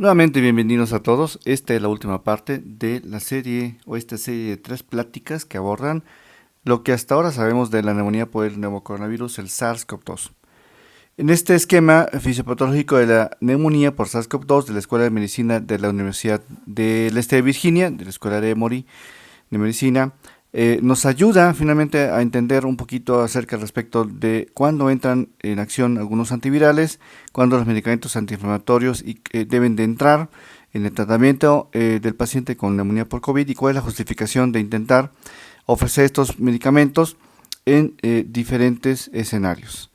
Nuevamente bienvenidos a todos. Esta es la última parte de la serie o esta serie de 3 pláticas que abordan lo que hasta ahora sabemos de la neumonía por el nuevo coronavirus, el SARS-CoV-2. En este esquema fisiopatológico de la neumonía por SARS-CoV-2 de la Escuela de Medicina de la Universidad del Este de Virginia, de la Escuela de Emory de Medicina, nos ayuda finalmente a entender un poquito acerca respecto de cuándo entran en acción algunos antivirales, cuándo los medicamentos antiinflamatorios deben de entrar en el tratamiento del paciente con neumonía por COVID y cuál es la justificación de intentar ofrecer estos medicamentos en diferentes escenarios.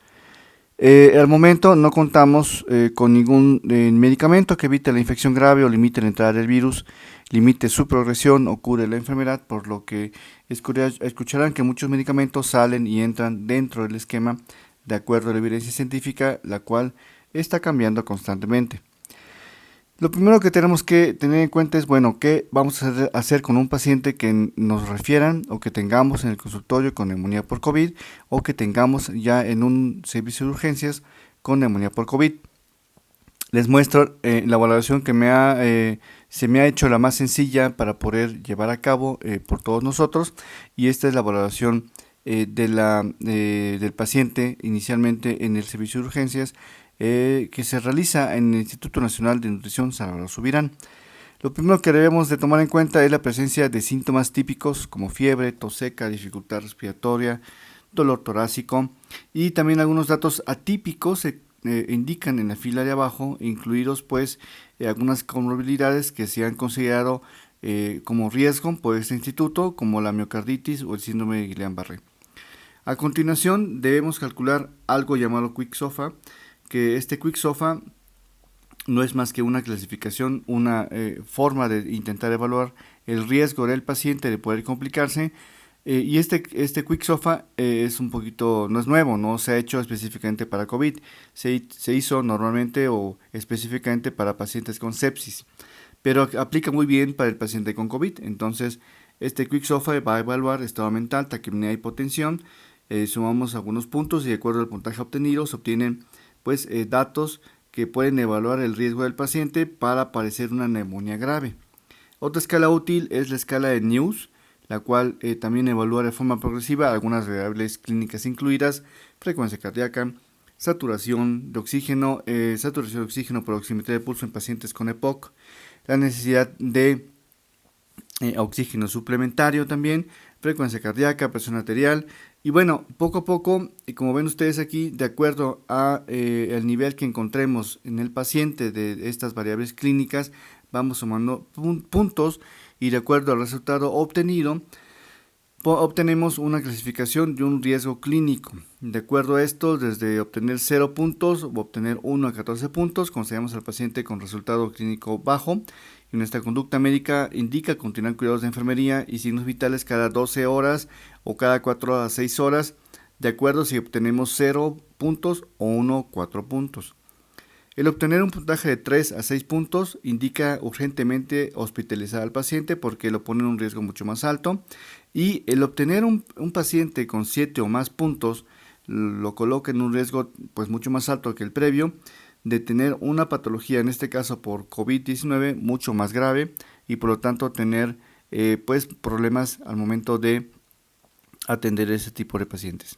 Al momento no contamos con ningún medicamento que evite la infección grave o limite la entrada del virus, limite su progresión o cure la enfermedad, por lo que escucharán que muchos medicamentos salen y entran dentro del esquema de acuerdo a la evidencia científica, la cual está cambiando constantemente. Lo primero que tenemos que tener en cuenta es, bueno, ¿qué vamos a hacer con un paciente que nos refieran o que tengamos en el consultorio con neumonía por COVID o que tengamos ya en un servicio de urgencias con neumonía por COVID? Les muestro la valoración que se me ha hecho la más sencilla para poder llevar a cabo por todos nosotros, y esta es la valoración del paciente inicialmente en el servicio de urgencias que se realiza en el Instituto Nacional de Nutrición Salvador Subirán. Lo primero que debemos de tomar en cuenta es la presencia de síntomas típicos como fiebre, tos seca, dificultad respiratoria, dolor torácico, y también algunos datos atípicos se indican en la fila de abajo, incluidos pues algunas comorbilidades que se han considerado como riesgo por este instituto, como la miocarditis o el síndrome de Guillain-Barré. A continuación debemos calcular algo llamado Quick SOFA, que este Quick SOFA no es más que una clasificación, una forma de intentar evaluar el riesgo del paciente de poder complicarse. Y este Quick SOFA es un poquito, no es nuevo, no se ha hecho específicamente para COVID, se hizo normalmente o específicamente para pacientes con sepsis, pero aplica muy bien para el paciente con COVID. Entonces, este Quick SOFA va a evaluar estado mental, taquipnea y hipotensión. Sumamos algunos puntos y de acuerdo al puntaje obtenido se obtienen pues datos que pueden evaluar el riesgo del paciente para padecer una neumonía grave. Otra escala útil es la escala de News, la cual también evalúa de forma progresiva algunas variables clínicas incluidas: frecuencia cardíaca, saturación de oxígeno por oximetría de pulso en pacientes con EPOC, la necesidad de oxígeno suplementario también, frecuencia cardíaca, presión arterial. Y bueno, poco a poco, como ven ustedes aquí, de acuerdo a el nivel que encontremos en el paciente de estas variables clínicas, vamos sumando puntos, y de acuerdo al resultado obtenido obtenemos una clasificación de un riesgo clínico. De acuerdo a esto, desde obtener 0 puntos o obtener 1 a 14 puntos, consideramos al paciente con resultado clínico bajo, y nuestra conducta médica indica continuar cuidados de enfermería y signos vitales cada 12 horas o cada 4 a 6 horas, de acuerdo si obtenemos 0 puntos o 1 4 puntos. El obtener un puntaje de 3 a 6 puntos indica urgentemente hospitalizar al paciente porque lo pone en un riesgo mucho más alto, y el obtener un paciente con 7 o más puntos lo coloca en un riesgo pues mucho más alto que el previo de tener una patología, en este caso por COVID-19, mucho más grave, y por lo tanto tener pues problemas al momento de atender ese tipo de pacientes.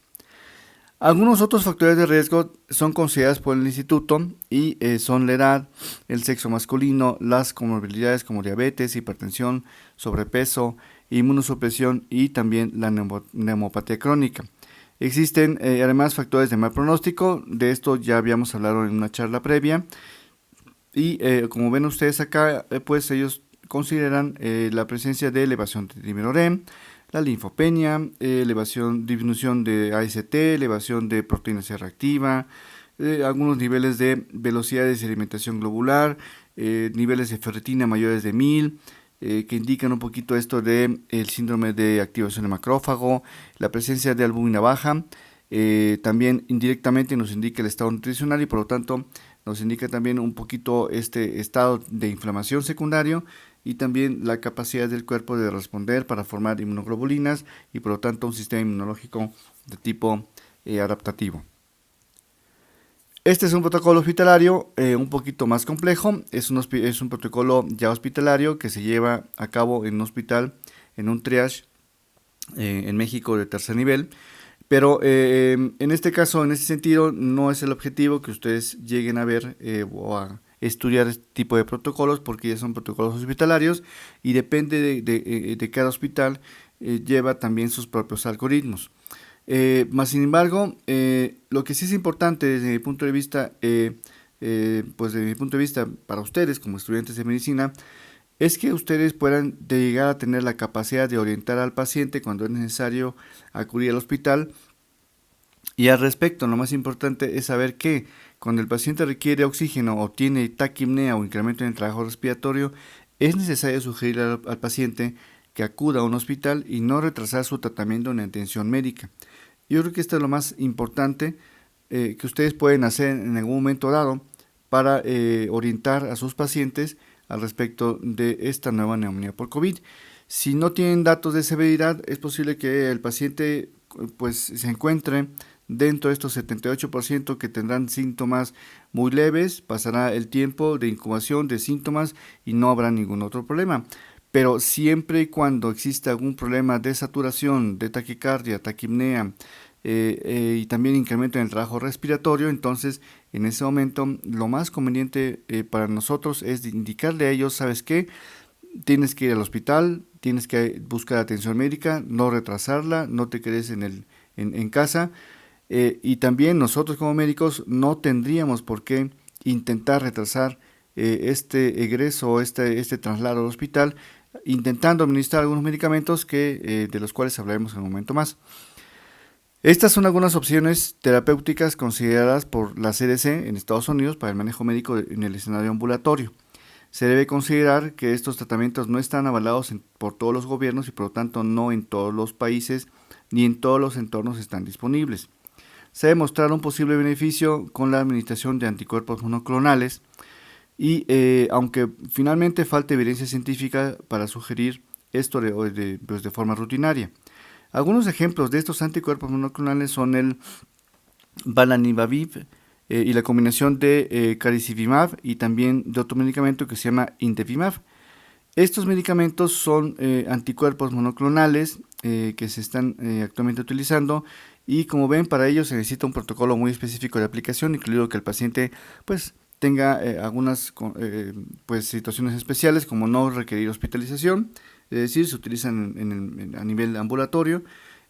Algunos otros factores de riesgo son considerados por el instituto y son la edad, el sexo masculino, las comorbilidades como diabetes, hipertensión, sobrepeso, inmunosupresión y también la neumopatía crónica. Existen además factores de mal pronóstico, de esto ya habíamos hablado en una charla previa, y como ven ustedes acá, pues ellos consideran la presencia de elevación de trimerorem, la linfopenia, disminución de AST, elevación de proteína C reactiva, algunos niveles de velocidad de sedimentación globular, niveles de ferritina mayores de 1000, que indican un poquito esto de el síndrome de activación de macrófago, la presencia de albúmina baja. También indirectamente nos indica el estado nutricional y por lo tanto nos indica también un poquito este estado de inflamación secundario y también la capacidad del cuerpo de responder para formar inmunoglobulinas y por lo tanto un sistema inmunológico de tipo adaptativo. Este es un protocolo hospitalario un poquito más complejo, es un protocolo ya hospitalario que se lleva a cabo en un hospital, en un triage en México de tercer nivel, pero en este caso, en este sentido, no es el objetivo que ustedes lleguen a ver o a estudiar este tipo de protocolos, porque ya son protocolos hospitalarios y depende de cada hospital, lleva también sus propios algoritmos. Más sin embargo, lo que sí es importante desde mi punto de vista, pues desde mi punto de vista para ustedes como estudiantes de medicina, es que ustedes puedan llegar a tener la capacidad de orientar al paciente cuando es necesario acudir al hospital. Y al respecto, lo más importante es saber que cuando el paciente requiere oxígeno o tiene taquipnea o incremento en el trabajo respiratorio, es necesario sugerir al paciente que acuda a un hospital y no retrasar su tratamiento en atención médica. Yo creo que esto es lo más importante que ustedes pueden hacer en algún momento dado para orientar a sus pacientes al respecto de esta nueva neumonía por COVID. Si no tienen datos de severidad, es posible que el paciente pues se encuentre dentro de estos 78% que tendrán síntomas muy leves, pasará el tiempo de incubación de síntomas y no habrá ningún otro problema. Pero siempre y cuando exista algún problema de saturación, de taquicardia, taquipnea y también incremento en el trabajo respiratorio, entonces en ese momento lo más conveniente para nosotros es indicarle a ellos, ¿sabes qué? Tienes que ir al hospital, tienes que buscar atención médica, no retrasarla, no te quedes en casa. Y también nosotros como médicos no tendríamos por qué intentar retrasar este egreso, este traslado al hospital, intentando administrar algunos medicamentos de los cuales hablaremos en un momento más. Estas son algunas opciones terapéuticas consideradas por la CDC en Estados Unidos para el manejo médico en el escenario ambulatorio. Se debe considerar que estos tratamientos no están avalados por todos los gobiernos y por lo tanto no en todos los países ni en todos los entornos están disponibles. Se ha demostrado un posible beneficio con la administración de anticuerpos monoclonales y aunque finalmente falta evidencia científica para sugerir esto pues de forma rutinaria. Algunos ejemplos de estos anticuerpos monoclonales son el Bamlanivimab y la combinación de Caricivimab y también de otro medicamento que se llama Indevimab. Estos medicamentos son anticuerpos monoclonales que se están actualmente utilizando y como ven para ello se necesita un protocolo muy específico de aplicación, incluido que el paciente pues tenga algunas pues situaciones especiales como no requerir hospitalización, es decir, se utilizan a nivel ambulatorio,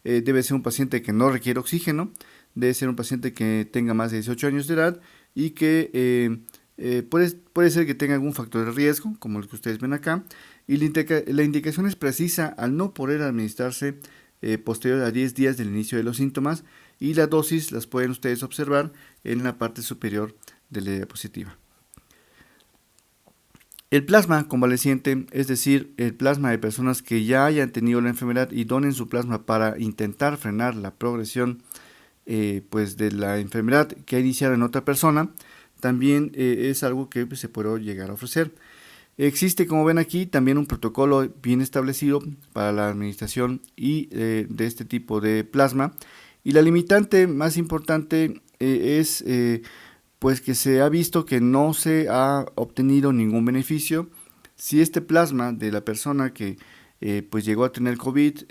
debe ser un paciente que no requiere oxígeno, debe ser un paciente que tenga más de 18 años de edad y que puede ser que tenga algún factor de riesgo, como el que ustedes ven acá, y la indicación es precisa al no poder administrarse posterior a 10 días del inicio de los síntomas y la dosis las pueden ustedes observar en la parte superior de la diapositiva. El plasma convaleciente, es decir, el plasma de personas que ya hayan tenido la enfermedad y donen su plasma para intentar frenar la progresión pues de la enfermedad que ha iniciado en otra persona, también es algo que se puede llegar a ofrecer. Existe, como ven aquí, también un protocolo bien establecido para la administración de este tipo de plasma. Y la limitante más importante es pues que se ha visto que no se ha obtenido ningún beneficio. Si este plasma de la persona que pues llegó a tener COVID,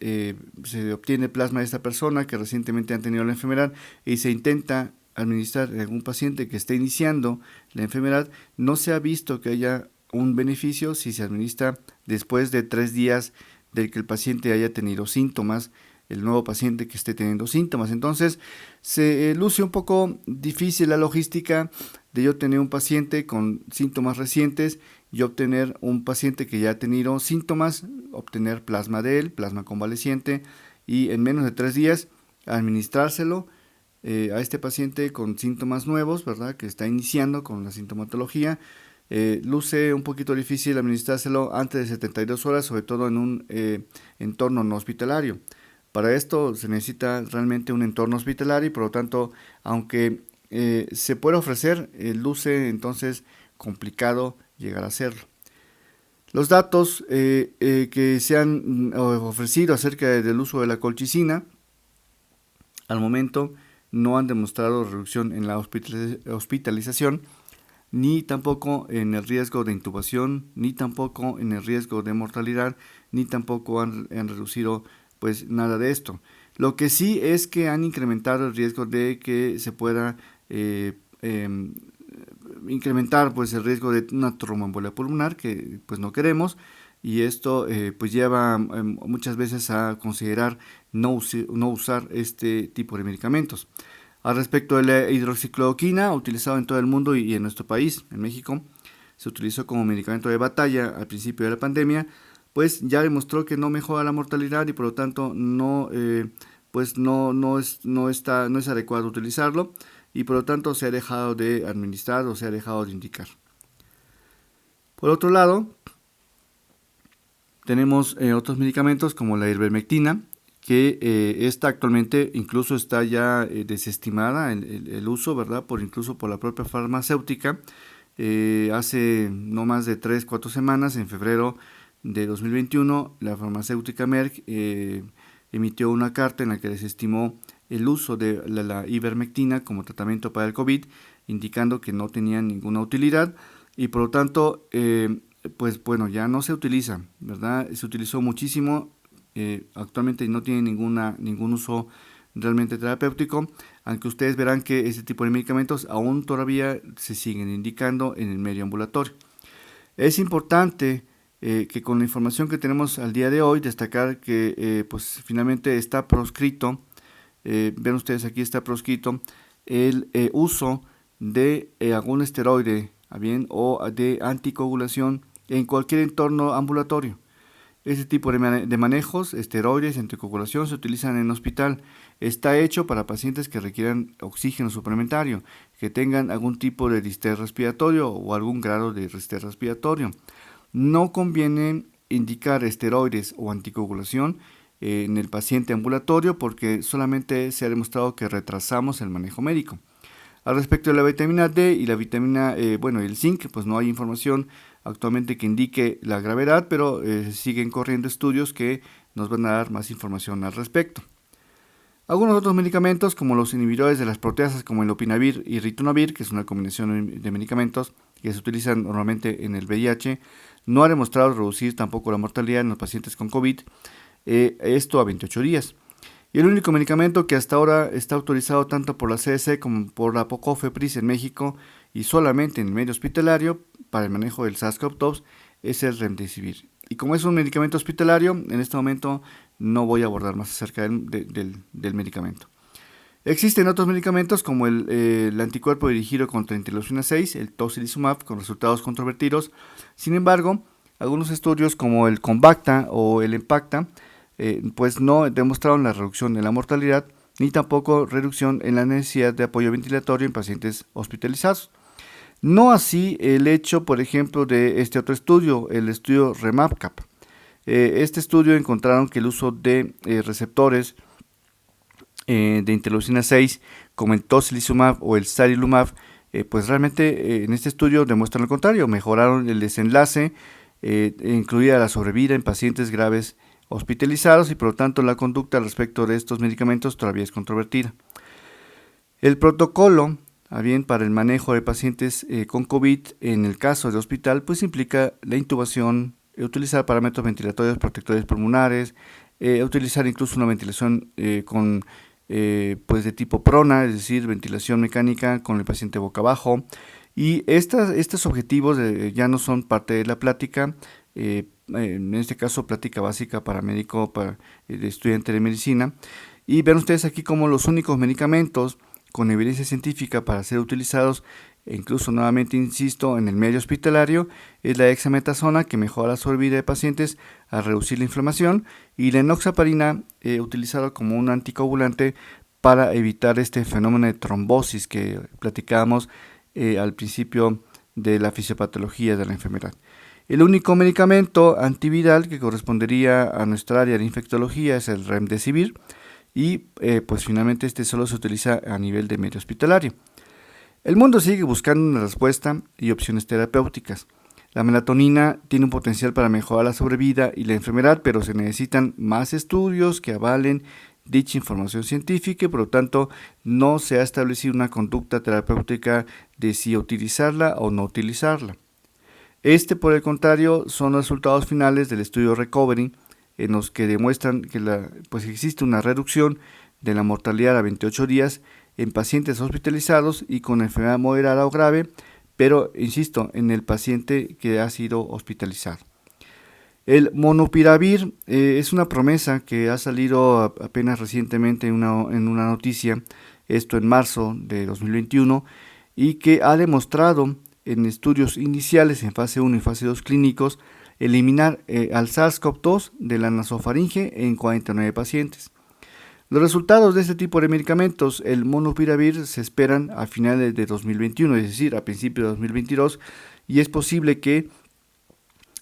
se obtiene plasma de esta persona que recientemente han tenido la enfermedad y se intenta administrar en algún paciente que esté iniciando la enfermedad, no se ha visto que haya un beneficio si se administra después de 3 días del que el paciente haya tenido síntomas, el nuevo paciente que esté teniendo síntomas. Entonces se luce un poco difícil la logística de yo tener un paciente con síntomas recientes y obtener un paciente que ya ha tenido síntomas, obtener plasma de él, plasma convaleciente, y en menos de 3 días administrárselo a este paciente con síntomas nuevos, ¿verdad? Que está iniciando con la sintomatología. Luce un poquito difícil administrárselo antes de 72 horas, sobre todo en un entorno no hospitalario. Para esto se necesita realmente un entorno hospitalario y por lo tanto, aunque se puede ofrecer, luce entonces complicado llegar a hacerlo. Los datos que se han ofrecido acerca del uso de la colchicina al momento no han demostrado reducción en la hospitalización, ni tampoco en el riesgo de intubación, ni tampoco en el riesgo de mortalidad, ni tampoco han reducido pues nada de esto. Lo que sí es que han incrementado el riesgo de que se pueda incrementar pues el riesgo de una tromboembolia pulmonar, que pues no queremos, y esto pues lleva muchas veces a considerar no usar este tipo de medicamentos. Al respecto de la hidroxicloroquina, utilizado en todo el mundo y en nuestro país, en México, se utilizó como medicamento de batalla al principio de la pandemia, pues ya demostró que no mejora la mortalidad y por lo tanto no es adecuado utilizarlo, y por lo tanto se ha dejado de administrar o se ha dejado de indicar. Por otro lado, tenemos otros medicamentos como la ivermectina, que esta actualmente incluso está ya desestimada el uso, ¿verdad? Incluso por la propia farmacéutica. Hace no más de 3-4 semanas, en febrero de 2021, la farmacéutica Merck emitió una carta en la que desestimó el uso de la ivermectina como tratamiento para el COVID, indicando que no tenía ninguna utilidad y por lo tanto pues bueno, ya no se utiliza, ¿verdad? Se utilizó muchísimo, actualmente no tiene ningún uso realmente terapéutico, aunque ustedes verán que este tipo de medicamentos aún todavía se siguen indicando en el medio ambulatorio. Es importante que con la información que tenemos al día de hoy, destacar que pues finalmente está proscrito, ven ustedes aquí está proscrito el uso de algún esteroide, bien, o de anticoagulación en cualquier entorno ambulatorio. Este tipo de manejos, esteroides, anticoagulación, se utilizan en hospital. Está hecho para pacientes que requieran oxígeno suplementario, que tengan algún tipo de distrés respiratorio o algún grado de distrés respiratorio. No conviene indicar esteroides o anticoagulación en el paciente ambulatorio porque solamente se ha demostrado que retrasamos el manejo médico. Al respecto de la vitamina D y la vitamina, y el zinc, pues no hay información actualmente que indique la gravedad, pero siguen corriendo estudios que nos van a dar más información al respecto. Algunos otros medicamentos, como los inhibidores de las proteasas, como el lopinavir y ritonavir, que es una combinación de medicamentos que se utilizan normalmente en el VIH, no ha demostrado reducir tampoco la mortalidad en los pacientes con COVID, esto a 28 días. Y el único medicamento que hasta ahora está autorizado tanto por la CDC como por la COFEPRIS en México y solamente en el medio hospitalario para el manejo del SARS-CoV-2 es el Remdesivir. Y como es un medicamento hospitalario, en este momento no voy a abordar más acerca del medicamento. Existen otros medicamentos como el anticuerpo dirigido contra interleucina 6, el tocilizumab, con resultados controvertidos. Sin embargo, algunos estudios como el Convacta o el Empacta pues no demostraron la reducción en la mortalidad ni tampoco reducción en la necesidad de apoyo ventilatorio en pacientes hospitalizados. No así el hecho, por ejemplo, de este otro estudio, el estudio REMAPCAP. Este estudio encontraron que el uso de receptores de interleucina 6 como el tocilizumab o el sarilumab, pues realmente en este estudio demuestran lo contrario, mejoraron el desenlace, incluida la sobrevida en pacientes graves hospitalizados y por lo tanto la conducta respecto de estos medicamentos todavía es controvertida. El protocolo para el manejo de pacientes con COVID en el caso de hospital pues implica la intubación, utilizar parámetros ventilatorios protectores pulmonares, utilizar incluso una ventilación pues de tipo prona, es decir, ventilación mecánica con el paciente boca abajo. Y estos objetivos ya no son parte de la plática, en este caso plática básica para médico, de estudiante de medicina. Y ven ustedes aquí como los únicos medicamentos con evidencia científica para ser utilizados, e incluso nuevamente insisto, en el medio hospitalario, es la dexametasona, que mejora la sobrevida de pacientes al reducir la inflamación, y la enoxaparina, utilizada como un anticoagulante para evitar este fenómeno de trombosis que platicábamos al principio de la fisiopatología de la enfermedad. El único medicamento antiviral que correspondería a nuestra área de infectología es el Remdesivir y pues finalmente este solo se utiliza a nivel de medio hospitalario. El mundo sigue buscando una respuesta y opciones terapéuticas. La melatonina tiene un potencial para mejorar la sobrevida y la enfermedad, pero se necesitan más estudios que avalen dicha información científica y por lo tanto no se ha establecido una conducta terapéutica de si utilizarla o no utilizarla. Por el contrario, son los resultados finales del estudio Recovery, en los que demuestran que pues existe una reducción de la mortalidad a 28 días en pacientes hospitalizados y con enfermedad moderada o grave, pero, insisto, en el paciente que ha sido hospitalizado. El monopiravir es una promesa que ha salido apenas recientemente en una noticia, esto en marzo de 2021, y que ha demostrado en estudios iniciales en fase 1 y fase 2 clínicos eliminar al SARS-CoV-2 de la nasofaringe en 49 pacientes. Los resultados de este tipo de medicamentos, el monopiravir, se esperan a finales de 2021, es decir, a principios de 2022, y es posible que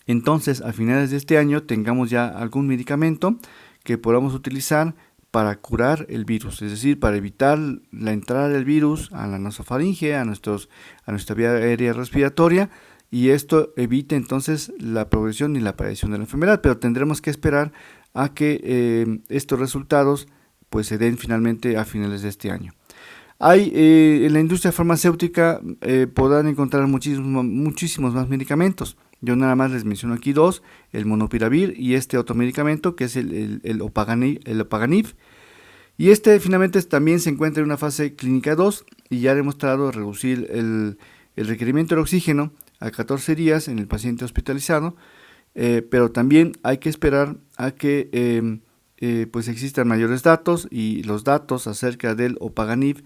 entonces a finales de este año tengamos ya algún medicamento que podamos utilizar para curar el virus, es decir, para evitar la entrada del virus a la nasofaringe, a nuestra vía aérea respiratoria, y esto evite entonces la progresión y la aparición de la enfermedad, pero tendremos que esperar a que estos resultados pues se den finalmente a finales de este año. En la industria farmacéutica podrán encontrar muchísimos más medicamentos. Yo nada más les menciono aquí dos, el monopiravir y este otro medicamento que es el Opaganib. Y finalmente también se encuentra en una fase clínica 2 y ya ha demostrado reducir el requerimiento de oxígeno a 14 días en el paciente hospitalizado, pero también hay que esperar a que pues existan mayores datos, y los datos acerca del Opaganib,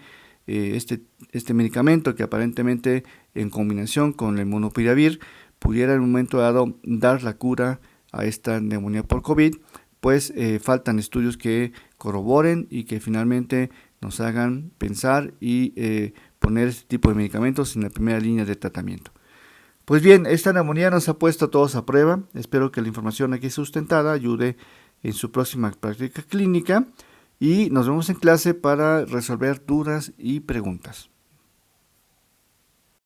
este medicamento que aparentemente en combinación con el monopiravir pudiera en un momento dado dar la cura a esta neumonía por COVID, pues faltan estudios que corroboren y que finalmente nos hagan pensar y poner este tipo de medicamentos en la primera línea de tratamiento. Pues bien, esta neumonía nos ha puesto a todos a prueba. Espero que la información aquí sustentada ayude en su próxima práctica clínica y nos vemos en clase para resolver dudas y preguntas.